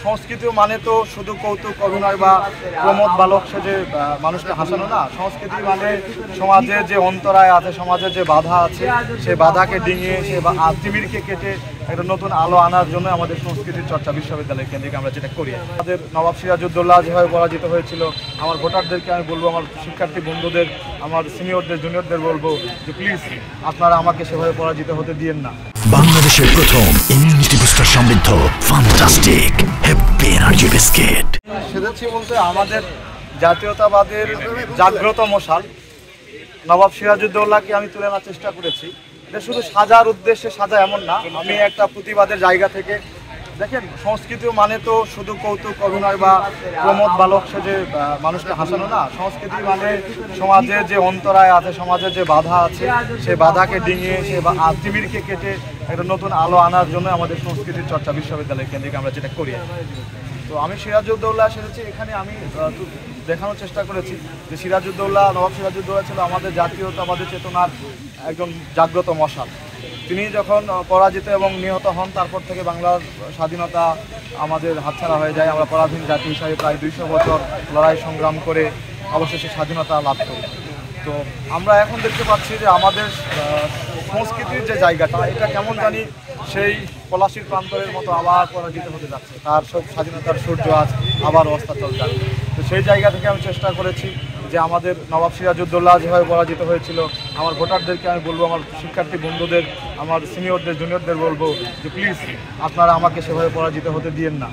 সংস্কৃতি মানে তো শুধু কৌতুক অভিনয় বা প্রমোদ বালক সেজে মানুষকে হাসানো না। সংস্কৃতি মানে সমাজের যে অন্তরায় আছে, সমাজের যে বাধা আছে, সেই বাধাকে ডিঙিয়ে সে তিমিরকে কেটে একটা নতুন আলো আনার জন্য আমাদের সংস্কৃতির চর্চা বিশ্ববিদ্যালয় কেন্দ্রিক আমরা যেটা করি। আমাদের নবাব সিরাজউদ্দৌলা যেভাবে পরাজিত হয়েছিল, আমার ভোটারদেরকে আমি বলবো, আমার শিক্ষার্থী বন্ধুদের, আমার সিনিয়রদের, জুনিয়রদের বলবো যে প্লিজ আপনারা আমাকে সেভাবে পরাজিত হতে দিয়েন না। বাংলাদেশের প্রথম ইমিউনিটি বুস্টার সমৃদ্ধ ফ্যান্টাস্টিক হ্যাপি এনার্জি বিস্কিট সেজেছি বলতে আমাদের জাতীয়তাবাদের জাগ্রত মশাল নবাব সিরাজউদ্দৌলাকে আমি তুলে আনার চেষ্টা করেছি। এটা শুধু সাজার উদ্দেশ্যে সাজা এমন না, আমি একটা প্রতিবাদের জায়গা থেকে, দেখেন সংস্কৃতি মানে তো শুধু কৌতুক অভিনয় বা প্রমোদ বালক সেজে মানুষকে হাসানো না। সংস্কৃতি মানে সমাজের যে অন্তরায় আছে, সমাজের যে বাধা আছে, সেই বাধাকে ডিঙিয়ে সে তিমিরকে কেটে একটা নতুন আলো আনার জন্য আমাদের সংস্কৃতির চর্চা বিশ্ববিদ্যালয় কেন্দ্রিক আমরা যেটা করি। তো আমি সিরাজউদ্দৌলা সেজেছি, এখানে আমি দেখানোর চেষ্টা করেছি যে নবাব সিরাজউদ্দৌলা ছিল আমাদের জাতীয়তাবাদী চেতনার একজন জাগ্রত মশাল। তিনি যখন পরাজিত এবং নিহত হন, তারপর থেকে বাংলার স্বাধীনতা আমাদের হাতছাড়া হয়ে যায়। আমরা পরাধীন জাতি হিসাবে প্রায় 200 বছর লড়াই সংগ্রাম করে অবশেষে স্বাধীনতা লাভ করি। তো আমরা এখন দেখতে পাচ্ছি যে আমাদের সংস্কৃতির যে জায়গাটা, এটা কেমন জানি সেই পলাশির প্রান্তরের মতো আবার পরাজিত হতে যাচ্ছে। তার সব স্বাধীনতার সূর্য আজ আবার অস্তাচল যাবে। তো সেই জায়গা থেকে আমি চেষ্টা করেছি যে আমাদের নবাব সিরাজউদ্দৌলা যেভাবে পরাজিত হয়েছিল, আমার ভোটারদেরকে আমি বলবো, আমার শিক্ষার্থী বন্ধুদের, আমার সিনিয়রদের, জুনিয়রদের বলবো যে প্লিজ আপনারা আমাকে সেভাবে পরাজিত হতে দিয়েন না।